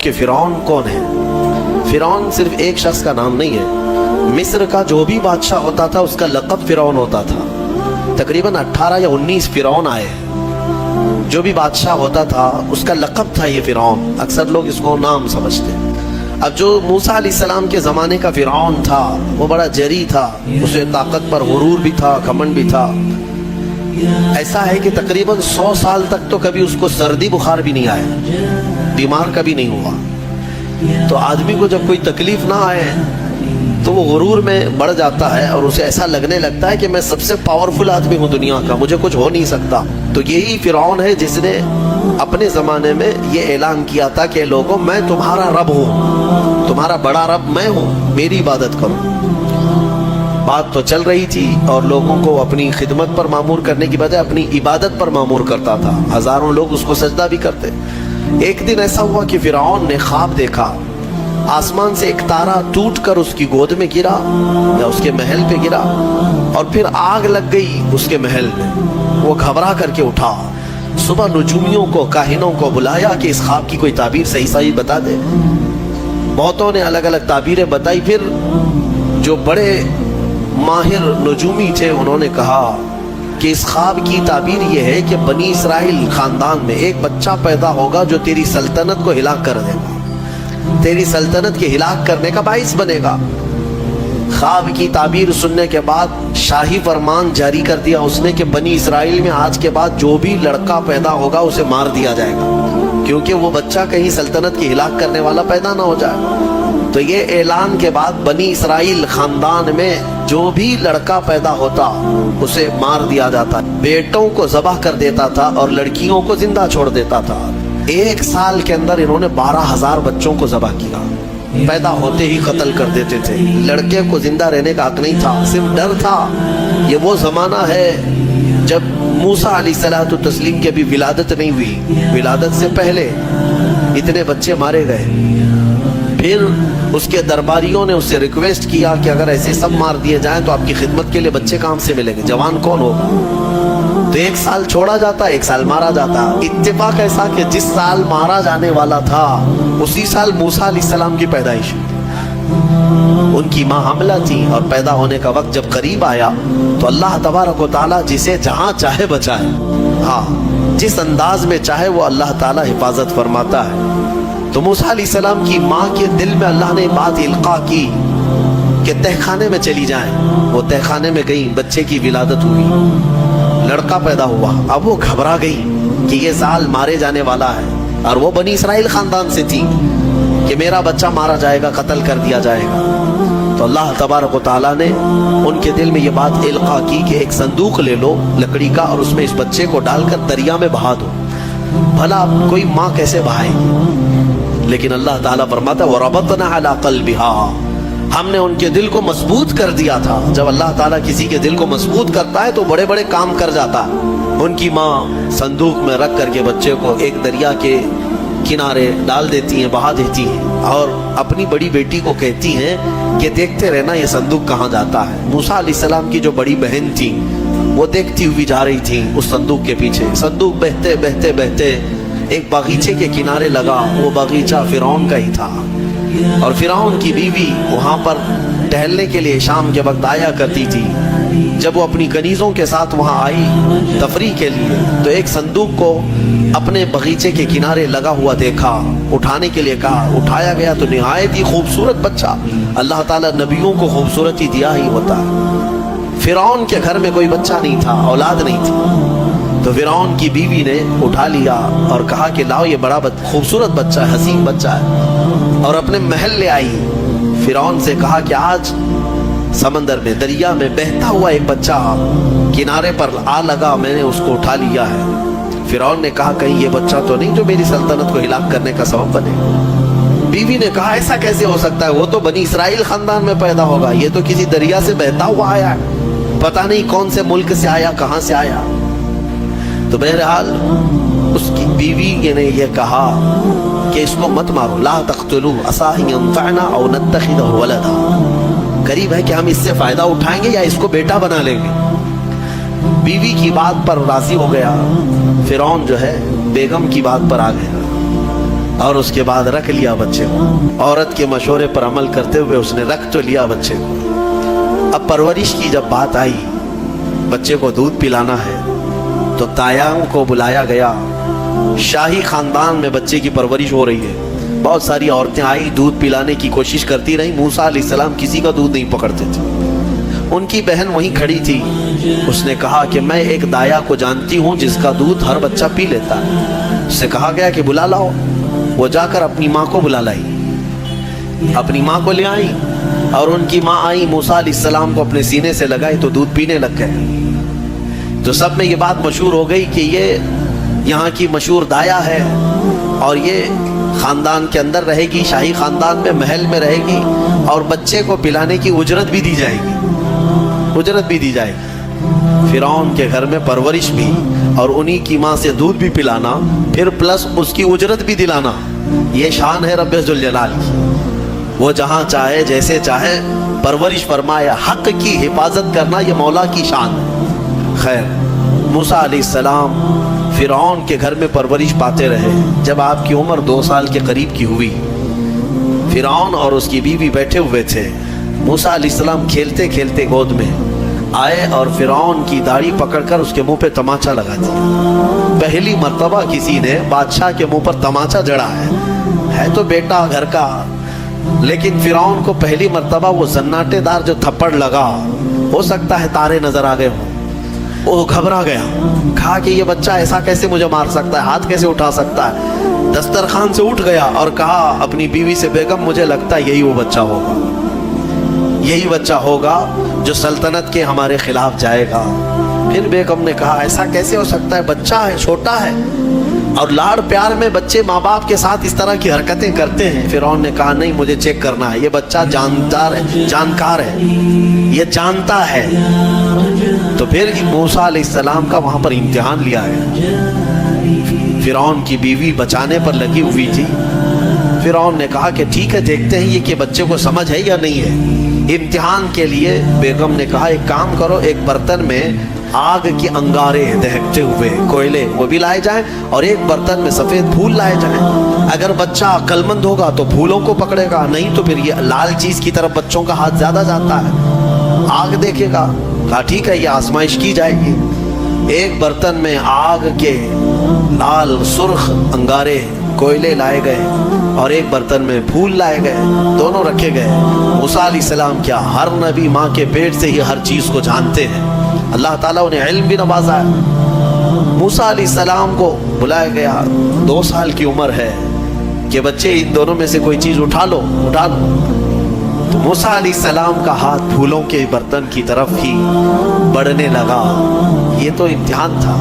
کہ فرعون کون ہے۔ فرعون صرف ایک شخص کا نام نہیں ہے، مصر کا جو بھی بادشاہ ہوتا تھا اس کا لقب فرعون ہوتا تھا۔ تقریباً 18 یا 19 فرعون آئے، جو بھی بادشاہ ہوتا تھا اس کا لقب تھا یہ فرعون، اکثر لوگ اس کو نام سمجھتے ہیں۔ اب جو موسیٰ علیہ السلام کے زمانے کا فرعون تھا وہ بڑا جری تھا، اسے طاقت پر غرور بھی تھا، گھمنڈ بھی تھا۔ ایسا ہے کہ تقریباً 100 سال تک تو کبھی اس کو سردی بخار بھی نہیں آیا، بیمار کبھی نہیں ہوا۔ تو آدمی کو جب کوئی تکلیف نہ آئے تو وہ غرور میں بڑھ جاتا ہے اور اسے ایسا لگنے لگتا ہے کہ میں سب سے پاورفل آدمی ہوں دنیا کا، مجھے کچھ ہو نہیں سکتا۔ تو یہی فرعون ہے جس نے اپنے زمانے میں یہ اعلان کیا تھا کہ لوگوں میں تمہارا رب ہوں، تمہارا بڑا رب میں ہوں، میری عبادت کرو۔ بات تو چل رہی تھی اور لوگوں کو اپنی خدمت پر معمور کرنے کی بجائے اپنی عبادت پر معمور کرتا تھا، ہزاروں لوگ اس کو سجدہ بھی کرتے۔ ایک دن ایسا ہوا کہ فرعون نے خواب دیکھا، آسمان سے ایک تارا ٹوٹ کر اس کی گود میں گرا یا اس کے محل پہ گرا اور پھر آگ لگ گئی اس کے محل میں۔ وہ گھبرا کر کے اٹھا، صبح نجومیوں کو، کاہنوں کو بلایا کہ اس خواب کی کوئی تعبیر صحیح بتا دے۔ بہتوں نے الگ الگ تعبیریں بتائی، پھر جو بڑے ماہر نجومی تھے انہوں نے کہا کہ اس خواب کی تعبیر یہ ہے کہ بنی اسرائیل خاندان میں ایک بچہ پیدا ہوگا جو تیری سلطنت کو ہلاک کر دے گا، تیری سلطنت کے ہلاک کرنے کا باعث بنے گا۔ خواب کی تعبیر سننے کے بعد شاہی فرمان جاری کر دیا اس نے کہ بنی اسرائیل میں آج کے بعد جو بھی لڑکا پیدا ہوگا اسے مار دیا جائے گا، کیونکہ وہ بچہ کہیں سلطنت کی ہلاک کرنے والا پیدا نہ ہو جائے۔ تو یہ اعلان کے بعد بنی اسرائیل خاندان میں جو بھی لڑکا پیدا ہوتا اسے مار دیا جاتا، بیٹوں کو ذبح کر دیتا تھا اور لڑکیوں کو زندہ چھوڑ دیتا تھا۔ 1 سال کے اندر انہوں نے 12,000 بچوں کو ذبح کیا، پیدا ہوتے ہی قتل کر دیتے تھے۔ لڑکے کو زندہ رہنے کا حق نہیں تھا، صرف ڈر تھا۔ یہ وہ زمانہ ہے جب موسیٰ علیہ الصلوۃ والتسلیم کی ابھی ولادت نہیں ہوئی، ولادت سے پہلے اتنے بچے مارے گئے۔ پھر اس کے درباریوں نے اس سے ریکویسٹ کیا کہ اگر ایسے سب مار دیے جائیں تو آپ کی خدمت کے لیے بچے کہاں سے ملیں گے، جوان کون ہوگا؟ تو 1 سال چھوڑا جاتا، 1 سال مارا جاتا۔ اتفاق ایسا کہ جس سال مارا جانے والا تھا اسی سال موسیٰ علیہ السلام کی پیدائش ہوئی۔ ان کی ماں حاملہ تھی اور پیدا ہونے کا وقت جب قریب آیا تو اللہ تبارک و تعالیٰ جسے جہاں چاہے بچائے، ہاں جس انداز میں چاہے وہ اللہ تعالیٰ حفاظت فرماتا ہے۔ تو موسیٰ علیہ السلام کی ماں کے دل میں اللہ نے بات القاء کی کہ تہ خانے میں چلی جائیں۔ وہ تہ خانے میں گئی، بچے کی ولادت ہوئی، لڑکا پیدا ہوا۔ اب وہ گھبرا گئی کہ یہ سال مارے جانے والا ہے، اور وہ بنی اسرائیل خاندان سے تھی کہ میرا بچہ مارا جائے گا، قتل کر دیا جائے گا۔ تو اللہ تبارک و تعالیٰ نے ان کے دل میں یہ بات القاء کی کہ ایک صندوق لے لو لکڑی کا اور اس میں اس بچے کو ڈال کر دریا میں بہا دو۔ بھلا کوئی ماں کیسے بہائے گی؟ لیکن اللہ تعالیٰ فرماتا ہے وَرَبَطْنَا عَلَىٰ قَلْبِهَا، ہم نے ان کے دل کو مضبوط کر دیا تھا۔ جب اللہ تعالیٰ کسی کے دل کو مضبوط کرتا ہے تو بڑے بڑے کام کر جاتا ہے۔ ان کی ماں صندوق میں رکھ کر کے بچے کو ایک دریا کے کنارے ڈال دیتی ہیں، بہا دیتی ہیں، اور اپنی بڑی بیٹی کو کہتی ہیں کہ دیکھتے رہنا یہ صندوق کہاں جاتا ہے۔ موسیٰ علیہ السلام کی جو بڑی بہن تھی وہ دیکھتی ہوئی جا رہی تھی اس صندوق کے پیچھے۔ صندوق بہتے بہتے بہتے ایک باغیچے کے کنارے لگا، وہ باغیچہ فرعون کا ہی تھا، اور فرعون کی بیوی وہاں پر ٹہلنے کے لیے شام کے وقت آیا کرتی تھی۔ جب وہ اپنی کنیزوں کے ساتھ وہاں آئی تفریح کے لیے تو ایک صندوق کو اپنے باغیچے کے کنارے لگا ہوا دیکھا، اٹھانے کے لیے کہا، اٹھایا گیا تو نہایت ہی خوبصورت بچہ۔ اللہ تعالیٰ نبیوں کو خوبصورتی دیا ہی ہوتا ہے۔ فرعون کے گھر میں کوئی بچہ نہیں تھا، اولاد نہیں تھی، تو فرعون کی بیوی نے اٹھا لیا اور کہا کہ لاؤ یہ بڑا خوبصورت بچہ ہے، حسین بچہ ہے، اور اپنے محل لے آئی۔ فرعون سے کہا کہ آج سمندر میں، دریا میں بہتا ہوا ایک بچہ کنارے پر آ لگا، میں نے اس کو اٹھا لیا ہے۔ فرعون نے کہا کہیں یہ بچہ تو نہیں جو میری سلطنت کو ہلاک کرنے کا سبب بنے۔ بیوی نے کہا ایسا کیسے ہو سکتا ہے، وہ تو بنی اسرائیل خاندان میں پیدا ہوگا، یہ تو کسی دریا سے بہتا ہوا آیا ہے، پتہ نہیں کون سے ملک سے آیا، کہاں سے آیا۔ تو بہرحال اس کی بیوی نے یہ کہا کہ اس کو مت مارو، لا تقتلوه عسى ان ينفعنا او نتخذه ولدا، قریب ہے کہ ہم اس سے فائدہ اٹھائیں گے یا اس کو بیٹا بنا لیں گے۔ بیوی کی بات پر راضی ہو گیا، فرعون جو ہے بیگم کی بات پر آ گیا۔ اور اس کے بعد رکھ لیا بچے کو. عورت کے مشورے پر عمل کرتے ہوئے اس نے رکھ تو لیا بچے کو. اب پرورش کی جب بات آئی, بچے کو دودھ پلانا ہے, تو تایاں کو بلایا گیا. شاہی خاندان میں بچے کی پرورش ہو رہی ہے. بہت ساری عورتیں آئی, دودھ پلانے کی کوشش کرتی رہی. موسیٰ علیہ السلام کسی کا دودھ نہیں پکڑتے تھے. ان کی بہن وہیں کھڑی تھی. اس نے کہا کہ میں ایک دایا کو جانتی ہوں جس کا دودھ ہر بچہ پی لیتا ہے. اس سے کہا گیا کہ بلا لاؤ. وہ جا کر اپنی ماں کو بلا لائی, اپنی ماں کو لے آئی, اور ان کی ماں آئی, موسیٰ علیہ السلام کو اپنے سینے سے لگائی تو دودھ پینے لگ گئے. تو سب میں یہ بات مشہور ہو گئی کہ یہ یہاں کی مشہور دایا ہے, اور یہ خاندان کے اندر رہے گی, شاہی خاندان میں محل میں رہے گی, اور بچے کو پلانے کی اجرت بھی دی جائے گی, اجرت بھی دی جائے گی. فرعون کے گھر میں پرورش بھی, اور انہی کی ماں سے دودھ بھی پلانا, پھر پلس اس کی اجرت بھی دلانا. یہ شان ہے رب ذوالجلال کی. وہ جہاں چاہے جیسے چاہے پرورش فرمائے. حق کی حفاظت کرنا یہ مولا کی شان ہے. خیر, موسیٰ علیہ السلام فرعون کے گھر میں پرورش پاتے رہے. جب آپ کی عمر 2 سال کے قریب کی ہوئی, فرعون اور اس کی بیوی بیٹھے ہوئے تھے. موسیٰ علیہ السلام کھیلتے کھیلتے گود میں آئے اور فرعون کی داڑھی پکڑ کر اس کے منہ پہ تماچا لگا دیا. پہلی مرتبہ کسی نے بادشاہ کے منہ پر تماچا جڑا ہے تو بیٹا گھر کا, لیکن فرعون کو پہلی مرتبہ وہ زناٹے دار جو تھپڑ لگا, ہو سکتا ہے تارے نظر آ گئے ہوں, وہ گھبرا گیا. کہا کہ یہ بچہ ایسا کیسے مجھے مار سکتا ہے, ہاتھ کیسے اٹھا سکتا ہے. دسترخوان سے اٹھ گیا اور کہا اپنی بیوی سے, بیگم مجھے لگتا ہے یہی وہ بچہ ہوگا, یہی بچہ ہوگا جو سلطنت کے ہمارے خلاف جائے گا. پھر بیگم نے کہا ایسا کیسے ہو سکتا ہے, بچہ ہے, چھوٹا ہے, اور لاڑ پیار میں بچے ماں باپ کے ساتھ اس طرح کی حرکتیں کرتے ہیں. فرعون نے کہا نہیں, مجھے چیک کرنا ہے, یہ بچہ جاندار ہے, جانکار ہے, یہ جانتا ہے. تو پھر موسیٰ علیہ السلام کا وہاں پر امتحان لیا ہے. فرعون کی بیوی بچانے پر لگی ہوئی تھی. فرعون نے کہا کہ ٹھیک ہے, دیکھتے ہیں یہ کہ بچے کو سمجھ ہے یا نہیں ہے. امتحان کے لیے بیگم نے کہا ایک کام کرو, ایک برتن میں آگ کی انگارے دہکتے ہوئے کوئلے وہ بھی لائے جائیں, اور ایک برتن میں سفید پھول لائے جائیں. اگر بچہ عقل مند ہوگا تو پھولوں کو پکڑے گا, نہیں تو پھر یہ لال چیز کی طرف بچوں کا ہاتھ زیادہ جاتا ہے, آگ دیکھے گا. کہا ٹھیک ہے, یہ آزمائش کی جائے گی. ایک برتن میں آگ کے لال سرخ انگارے کوئلے لائے گئے, اور ایک برتن میں پھول لائے گئے, دونوں رکھے گئے. موسیٰ علیہ السلام کیا, ہر نبی ماں کے پیٹ سے ہی ہر چیز کو جانتے ہیں. اللہ تعالیٰ انہیں علم بھی نوازا ہے. موسیٰ علیہ السلام کو بلایا گیا, 2 سال کی عمر ہے, کہ بچے ان دونوں میں سے کوئی چیز اٹھا لو, اٹھا لو. تو موسیٰ علیہ السلام کا ہاتھ پھولوں کے برتن کی طرف ہی بڑھنے لگا. یہ تو امتحان تھا.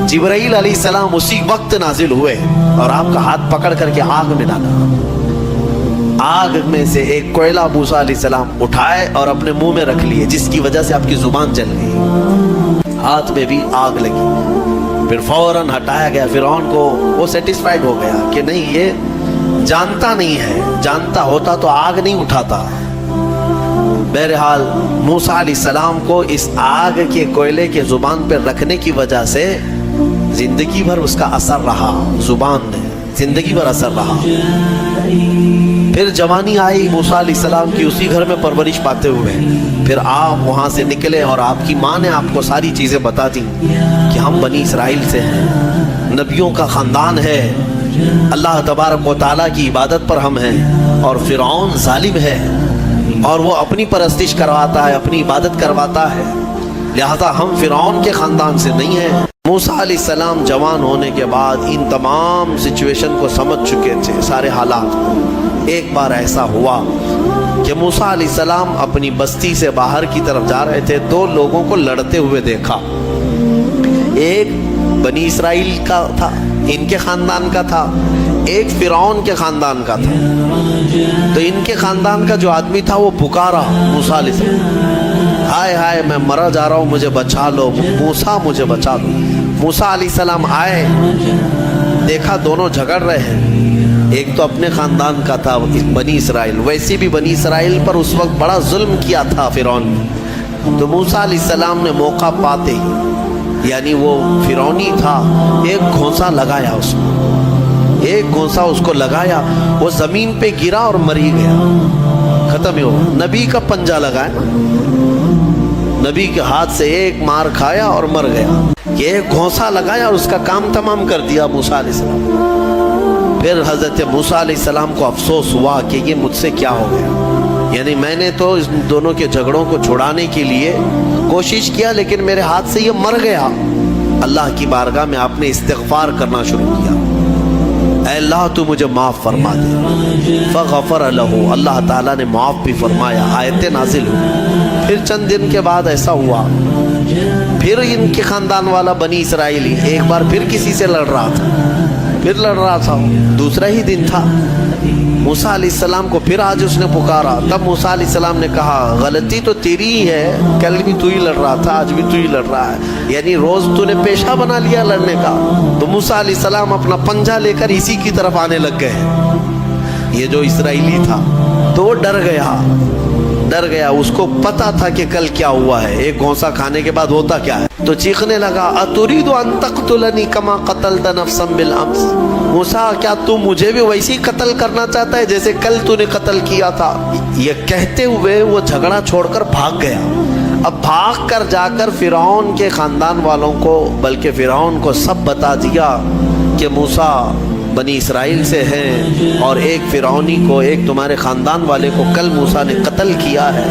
جبرائیل علیہ السلام اسی وقت نازل ہوئے اور آپ کا ہاتھ پکڑ کر کے آگ میں ڈالا. آگ میں سے ایک کوئلہ موسیٰ علیہ السلام اٹھائے اور اپنے منہ میں رکھ لیے, جس کی وجہ سے آپ کی زبان جل گئی, ہاتھ میں بھی آگ لگی. پھر فوراً ہٹایا گیا. فرعون کو وہ سیٹسفائیڈ ہو گیا کہ نہیں, یہ جانتا نہیں ہے, جانتا ہوتا تو آگ نہیں اٹھاتا. بہرحال موسیٰ علیہ السلام کو اس آگ کے کوئلے کے زبان پہ رکھنے کی وجہ سے زندگی بھر اس کا اثر رہا, زبان نے زندگی بھر اثر رہا. پھر جوانی آئی موسیٰ علیہ السلام کی, اسی گھر میں پرورش پاتے ہوئے. پھر آپ وہاں سے نکلے اور آپ کی ماں نے آپ کو ساری چیزیں بتا دی کہ ہم بنی اسرائیل سے ہیں, نبیوں کا خاندان ہے, اللہ تبارک و تعالیٰ کی عبادت پر ہم ہیں, اور فرعون ظالم ہے اور وہ اپنی پرستش کرواتا ہے, اپنی عبادت کرواتا ہے, لہذا ہم فرعون کے خاندان سے نہیں ہیں. موسیٰ علیہ السلام جوان ہونے کے بعد ان تمام سچویشن کو سمجھ چکے تھے, سارے حالات کو. ایک بار ایسا ہوا کہ موسیٰ علیہ السلام اپنی بستی سے باہر کی طرف جا رہے تھے, 2 لوگوں کو لڑتے ہوئے دیکھا. ایک بنی اسرائیل کا تھا, ان کے خاندان کا تھا, ایک فرعون کے خاندان کا تھا. تو ان کے خاندان کا جو آدمی تھا وہ پکارا موسیٰ علیہ السلام, ہائے ہائے میں مرا جا رہا ہوں, مجھے بچا لو موسیٰ, مجھے بچا لو. موسیٰ علیہ السلام آئے, دیکھا دونوں جھگڑ رہے ہیں. ایک تو اپنے خاندان کا تھا بنی اسرائیل, ویسے بھی بنی اسرائیل پر اس وقت بڑا ظلم کیا تھا فرعون نے. تو موسیٰ علیہ السلام نے موقع پاتے ہی, یعنی وہ فرعونی تھا, ایک گھونسا لگایا اس میں, ایک گھونسا اس کو لگایا, وہ زمین پہ گرا اور مر ہی گیا, ختم ہی ہوا. نبی کا پنجہ لگایا, نبی کے ہاتھ سے ایک مار کھایا اور مر گیا. یہ ایک گھونسا لگایا اور اس کا کام تمام کر دیا موسیٰ علیہ السلام. پھر حضرت موسیٰ علیہ السلام کو افسوس ہوا کہ یہ مجھ سے کیا ہو گیا, یعنی میں نے تو اس دونوں کے جھگڑوں کو چھڑانے کے لیے کوشش کیا, لیکن میرے ہاتھ سے یہ مر گیا. اللہ کی بارگاہ میں آپ نے استغفار کرنا شروع کیا, اے اللہ تو مجھے معاف فرما دے. فغفر لہ, اللہ تعالیٰ نے معاف بھی فرمایا, آیتیں نازل ہوئی. پھر چند دن کے بعد ایسا ہوا, پھر ان کے خاندان والا بنی اسرائیلی ایک بار پھر کسی سے لڑ رہا تھا, دوسرا ہی دن تھا. موسیٰ علیہ السلام کو پھر آج اس نے پکارا. تب موسیٰ علیہ السلام نے کہا غلطی تو تیری ہی ہے, کل بھی تو ہی لڑ رہا تھا, آج بھی تو ہی لڑ رہا ہے, یعنی روز تو نے پیشہ بنا لیا لڑنے کا. تو موسیٰ علیہ السلام اپنا پنجہ لے کر اسی کی طرف آنے لگ گئے. یہ جو اسرائیلی تھا تو وہ ڈر گیا, اس کو پتا تھا کہ کل کیا ہوا ہے, ایک گھونسا کھانے کے بعد ہوتا کیا ہے. تو چیخنے لگا, اتريد ان تقتلني كما قتلت نفسا بالامس. موسیٰ کیا تو مجھے بھی ویسے ہی قتل کرنا چاہتا ہے جیسے کل تو نے قتل کیا تھا. یہ کہتے ہوئے وہ جھگڑا چھوڑ کر بھاگ گیا. اب بھاگ کر جا کر فرعون کے خاندان والوں کو, بلکہ فرعون کو سب بتا دیا کہ موسیٰ بنی اسرائیل سے ہیں اور ایک فرعونی کو, ایک تمہارے خاندان والے کو کل موسیٰ نے قتل کیا ہے.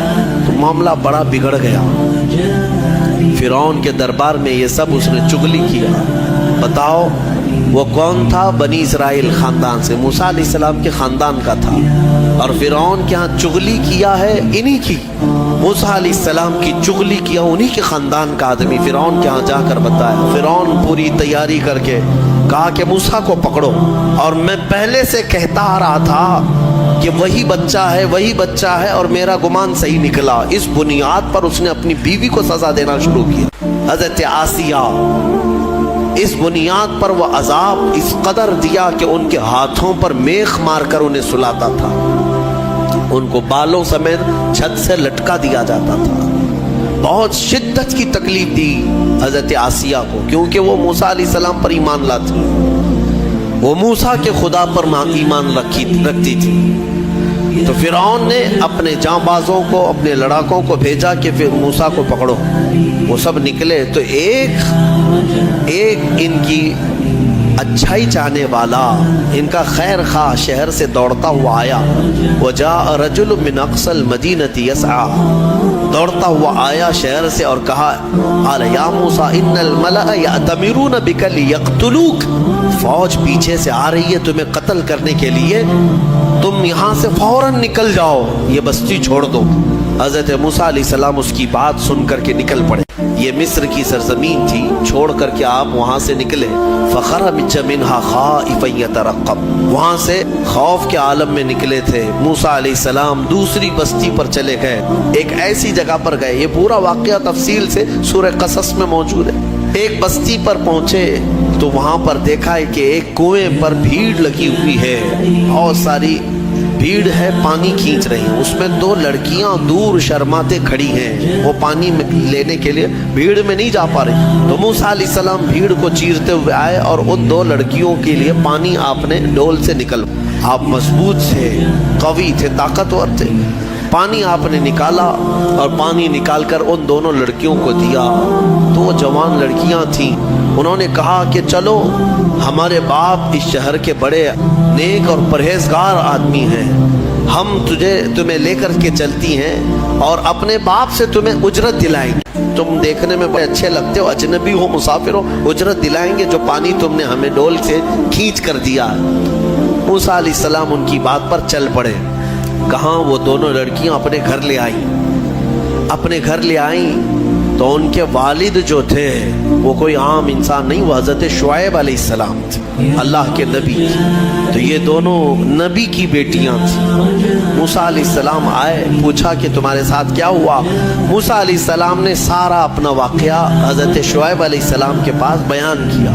تو معاملہ بڑا بگڑ گیا. فرعون کے دربار میں یہ سب اس نے چغلی کیا. بتاؤ وہ کون تھا؟ بنی اسرائیل خاندان سے, موسیٰ علیہ السلام کے خاندان کا تھا, اور فرعون کے ہاں چغلی کیا ہے انہی کی. موسیٰ علیہ السلام کی چغلی کیا انہی کے خاندان کا آدمی فرعون کے ہاں جا کر بتایا. فرعون پوری تیاری کر کے کہا کہ موسیٰ کو پکڑو, اور میں پہلے سے کہتا آ رہا تھا کہ وہی بچہ ہے اور میرا گمان صحیح نکلا. اس بنیاد پر اس نے اپنی بیوی کو سزا دینا شروع کیا, حضرت آسیہ. اس بنیاد پر وہ عذاب اس قدر دیا کہ ان کے ہاتھوں پر میخ مار کر انہیں سلاتا تھا, ان کو بالوں سمیت چھت سے لٹکا دیا جاتا تھا. بہت شدت کی تکلیف دی حضرت آسیہ کو, کیونکہ وہ موسیٰ علیہ السلام پر ایمان لاتی, وہ موسیٰ کے خدا پر ایمان رکھتی تھی. تو فرعون نے اپنے جاں بازوں کو, اپنے لڑاکوں کو بھیجا کہ پھر موسیٰ کو پکڑو. وہ سب نکلے تو ایک ان کی اچھائی چاہنے والا, ان کا خیر خواہ شہر سے دوڑتا ہوا آیا. وجاء رجل من اقصى المدینة يسعى, دوڑتا ہوا آیا شہر سے اور کہا قال یا موسیٰ ان الملأ یأتمرون بک لیقتلوک. فوج پیچھے سے آ رہی ہے تمہیں قتل کرنے کے لیے, تم یہاں سے فوراً نکل جاؤ, یہ بستی چھوڑ دو. حضرت موسیٰ علیہ السلام اس کی بات سن کر کے نکل پڑے. یہ مصر کی سرزمین تھی, چھوڑ کر کے آپ وہاں سے نکلے. فخرج منها خائفا يترقب, وہاں سے خوف کے عالم میں نکلے تھے. موسیٰ علیہ السلام دوسری بستی پر چلے گئے, ایک ایسی جگہ پر گئے. یہ پورا واقعہ تفصیل سے سورہ قصص میں موجود ہے. ایک بستی پر پہنچے تو وہاں پر دیکھا ہے کہ ایک کنویں پر بھیڑ لگی ہوئی ہے, بہت ساری بھیڑ ہے, پانی کھینچ رہی ہیں. اس میں دو لڑکیاں دور شرماتے کھڑی ہیں, وہ پانی لینے کے لیے بھیڑ میں نہیں جا پا رہی. تو موسیٰ علیہ السلام بھیڑ کو چیرتے ہوئے آئے اور ان دو لڑکیوں کے لیے پانی آپ نے ڈول سے نکل, آپ مضبوط تھے, قوی تھے, طاقتور تھے. پانی آپ نے نکالا اور پانی نکال کر ان دونوں لڑکیوں کو دیا. تو وہ جوان لڑکیاں تھیں, انہوں نے کہا کہ چلو ہمارے باپ اس شہر کے بڑے نیک اور پرہیزگار آدمی ہیں, ہم تمہیں لے کر کے چلتی ہیں اور اپنے باپ سے تمہیں اجرت دلائیں گے. تم دیکھنے میں بڑے اچھے لگتے ہو, اجنبی ہو, مسافر ہو, اجرت دلائیں گے جو پانی تم نے ہمیں ڈول سے کھینچ کر دیا. موسیٰ علیہ السلام ان کی بات پر چل پڑے. کہاں وہ دونوں لڑکیاں اپنے گھر لے آئیں تو ان کے والد جو تھے وہ کوئی عام انسان نہیں, وہ حضرت شعیب علیہ السلام تھے, اللہ کے نبی تھے. تو یہ دونوں نبی کی بیٹیاں تھیں. موسیٰ علیہ السلام آئے, پوچھا کہ تمہارے ساتھ کیا ہوا. موسیٰ علیہ السلام نے سارا اپنا واقعہ حضرت شعیب علیہ السلام کے پاس بیان کیا.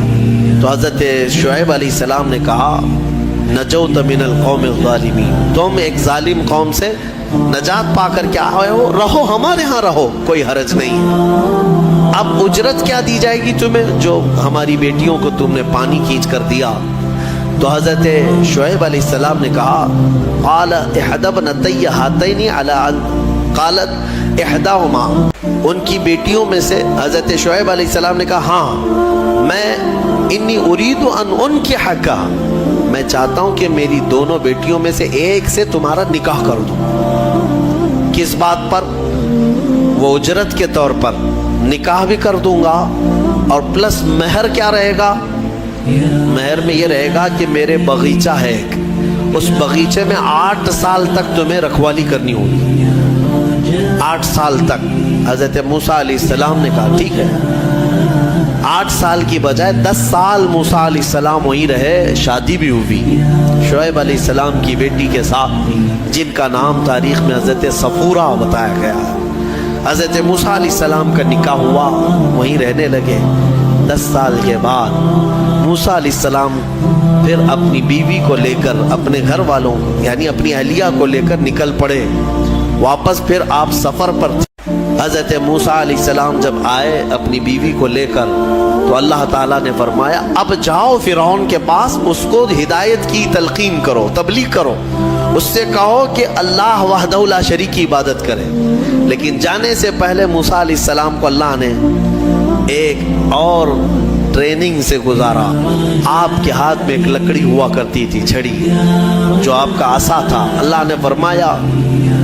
تو حضرت شعیب علیہ السلام نے کہا نجوت من القوم الظالمین, تم ایک ظالم قوم سے نجات پا کر کے آئے ہو, رہو ہمارے ہاں رہو, کوئی حرج نہیں. اب اجرت کیا دی جائے گی تمہیں جو ہماری بیٹیوں کو تم نے پانی کھینچ کر دیا؟ تو حضرت شعیب علیہ السلام نے کہا قال احد ابنتی ہاتین علی ان قالت احداہما، ان کی بیٹیوں میں سے حضرت شعیب علیہ السلام نے کہا ہاں میں انی ارید ان انکحکا، میں چاہتا ہوں کہ میری دونوں بیٹیوں میں سے ایک سے تمہارا نکاح کر دوں۔ کس بات پر؟ وہ اجرت کے طور پر نکاح بھی کر دوں گا، اور پلس مہر کیا رہے گا؟ مہر میں یہ رہے گا کہ میرے باغیچہ ہے ایک، اس باغیچے میں 8 سال تک تمہیں رکھوالی کرنی ہوگی، 8 سال تک۔ حضرت موسیٰ علیہ السلام نے کہا ٹھیک ہے۔ 8 سال کی بجائے 10 سال موسیٰ علیہ السلام وہیں رہے، شادی بھی ہوئی شعیب علیہ السلام کی بیٹی کے ساتھ، جن کا نام تاریخ میں حضرت صفورہ بتایا گیا ہے۔ حضرت موسیٰ علیہ السلام کا نکاح ہوا، وہیں رہنے لگے۔ 10 سال کے بعد موسیٰ علیہ السلام پھر اپنی بیوی کو لے کر، اپنے گھر والوں یعنی اپنی اہلیہ کو لے کر نکل پڑے واپس۔ پھر آپ سفر پر تھے۔ حضرت موسیٰ علیہ السلام جب آئے اپنی بیوی کو لے کر، تو اللہ تعالیٰ نے فرمایا اب جاؤ فرعون کے پاس، اس کو ہدایت کی تلقین کرو، تبلیغ کرو، اس سے کہو کہ اللہ وحدہ لا شریک کی عبادت کرے۔ لیکن جانے سے پہلے موسیٰ علیہ السلام کو اللہ نے ایک اور ٹریننگ سے گزارا۔ آپ کے ہاتھ میں ایک لکڑی ہوا کرتی تھی، چھڑی، جو آپ کا عصا تھا۔ اللہ نے فرمایا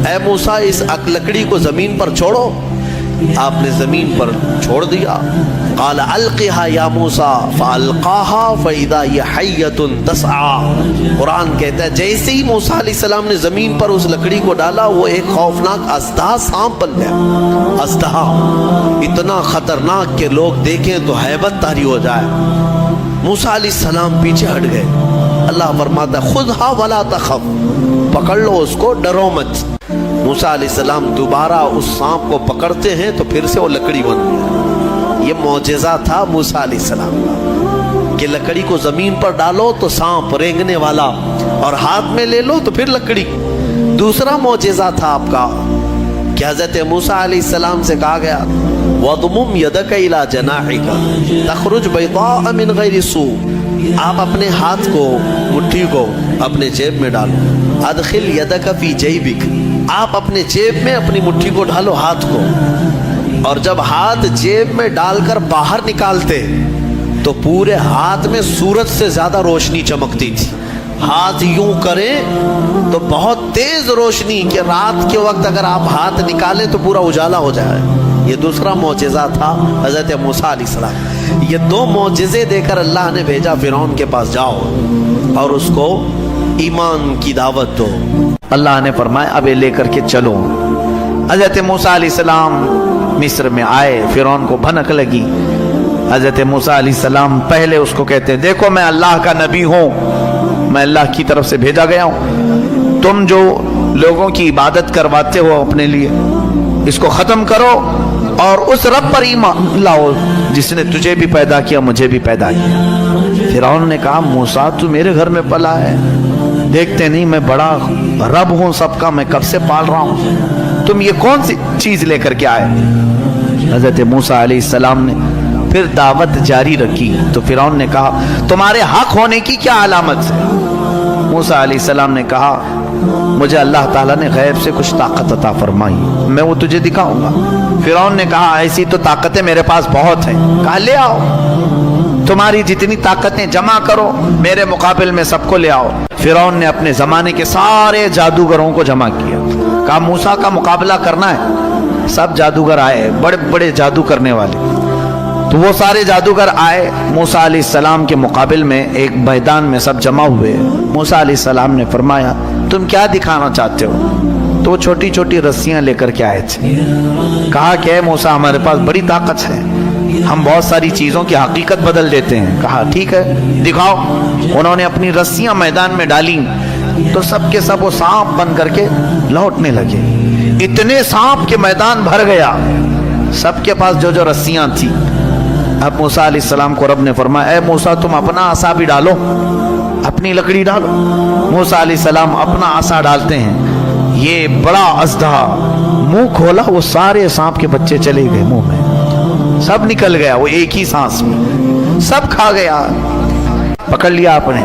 اے موسیٰ اس لکڑی کو زمین پر چھوڑو۔ آپ نے زمین پر چھوڑ دیا۔ قال القها یا موسیٰ فالقاها فاذا هي حیۃ تسعى۔ قرآن کہتا ہے جیسے ہی موسیٰ علیہ السلام نے زمین پر اس لکڑی کو ڈالا، وہ ایک خوفناک اژدہا سانپ بن گیا۔ اژدہا اتنا خطرناک کہ لوگ دیکھیں تو ہیبت طاری ہو جائے۔ موسیٰ علیہ السلام پیچھے ہٹ گئے۔ اللہ فرماتا ہے خذھا ولا تخف، پکڑ لو اس کو، ڈرو مت۔ موسیٰ علیہ السلام دوبارہ اس سانپ کو پکڑتے ہیں تو پھر سے وہ لکڑی بن گیا۔ یہ معجزہ تھا موسیٰ علیہ السلام کا کہ لکڑی کو زمین پر ڈالو تو سانپ رینگنے والا، اور ہاتھ میں لے لو تو پھر لکڑی۔ دوسرا معجزہ تھا آپ کا کہ حضرت موسیٰ علیہ السلام سے کہا گیا وَضْمُمْ يَدَكَ إِلَى جَنَاحِكَ تَخْرُجْ بَيْضَاءَ مِنْ غَيْرِ سُوءٍ، آپ اپنے ہاتھ کو، مٹھی کو اپنے جیب میں ڈالو۔ اَدْخِلْ يَدَكَ فِي جَيْبِكَ، آپ اپنے جیب میں اپنی مٹھی کو ڈالو، ہاتھ کو، اور جب ہاتھ جیب میں ڈال کر باہر نکالتے تو پورے ہاتھ میں سورج سے زیادہ روشنی چمکتی تھی۔ ہاتھ یوں کریں تو بہت تیز روشنی کہ رات کے وقت اگر آپ ہاتھ نکالیں تو پورا اجالا ہو جائے۔ یہ دوسرا معجزہ تھا حضرت موسیٰ علیہ السلام۔ یہ 2 معجزے دے کر اللہ نے بھیجا فرعون کے پاس، جاؤ اور اس کو ایمان کی دعوت دو۔ اللہ نے فرمایا اب لے کر کے چلو۔ حضرت موسیٰ علیہ السلام مصر میں آئے، فرعون کو بھنک لگی۔ حضرت موسیٰ علیہ السلام پہلے اس کو کہتے ہیں دیکھو میں اللہ کا نبی ہوں، میں اللہ کی طرف سے بھیجا گیا ہوں، تم جو لوگوں کی عبادت کرواتے ہو اپنے لیے اس کو ختم کرو اور اس رب پر ایمان لاؤ جس نے تجھے بھی پیدا کیا مجھے بھی پیدا کیا۔ فرعون نے کہا موسیٰ تو میرے گھر میں پلا ہے، دیکھتے نہیں میں بڑا رب ہوں سب کا، میں کب سے پال رہا ہوں، تم یہ کون سی چیز لے کر کے آئے؟ حضرت موسیٰ علیہ السلام نے پھر دعوت جاری رکھی تو فرعون نے کہا تمہارے حق ہونے کی کیا علامت ہے؟ موسیٰ علیہ السلام نے کہا مجھے اللہ تعالیٰ نے غیب سے کچھ طاقت عطا فرمائی، میں وہ تجھے دکھاؤں گا۔ فرعون نے کہا ایسی تو طاقتیں میرے پاس بہت ہیں۔ کہا لے آؤ، تمہاری جتنی طاقتیں جمع کرو، میرے مقابل میں سب کو لے آؤ۔ فرعون نے اپنے زمانے کے سارے جادوگروں کو جمع کیا، کہا موسیٰ کا مقابلہ کرنا ہے۔ سب جادوگر آئے، بڑے بڑے جادو کرنے والے، تو وہ سارے جادوگر آئے موسیٰ علیہ السلام کے مقابل میں ایک میدان میں سب جمع ہوئے۔ موسیٰ علیہ السلام نے فرمایا تم کیا دکھانا چاہتے ہو؟ تو وہ چھوٹی چھوٹی رسیاں لے کر کے آئے تھے۔ کہا کہ اے موسیٰ ہمارے پاس بڑی طاقت ہے، ہم بہت ساری چیزوں کی حقیقت بدل دیتے ہیں۔ کہا ٹھیک ہے دکھاؤ۔ انہوں نے اپنی رسیاں میدان میں ڈالیں تو سب کے سب وہ سانپ بن کر کے لوٹنے لگے۔ اتنے سانپ کے میدان بھر گیا، سب کے پاس جو جو رسیاں تھیں۔ اب موسیٰ علیہ السلام کو رب نے فرمایا اے موسیٰ تم اپنا عصا بھی ڈالو، اپنی لکڑی ڈالو۔ موسیٰ علیہ السلام اپنا عصا ڈالتے ہیں، یہ بڑا اژدہا منہ کھولا، وہ سارے سانپ کے بچے چلے گئے منہ میں، سب نکل گیا، وہ ایک ہی سانس میں سب کھا گیا، پکڑ لیا آپ نے۔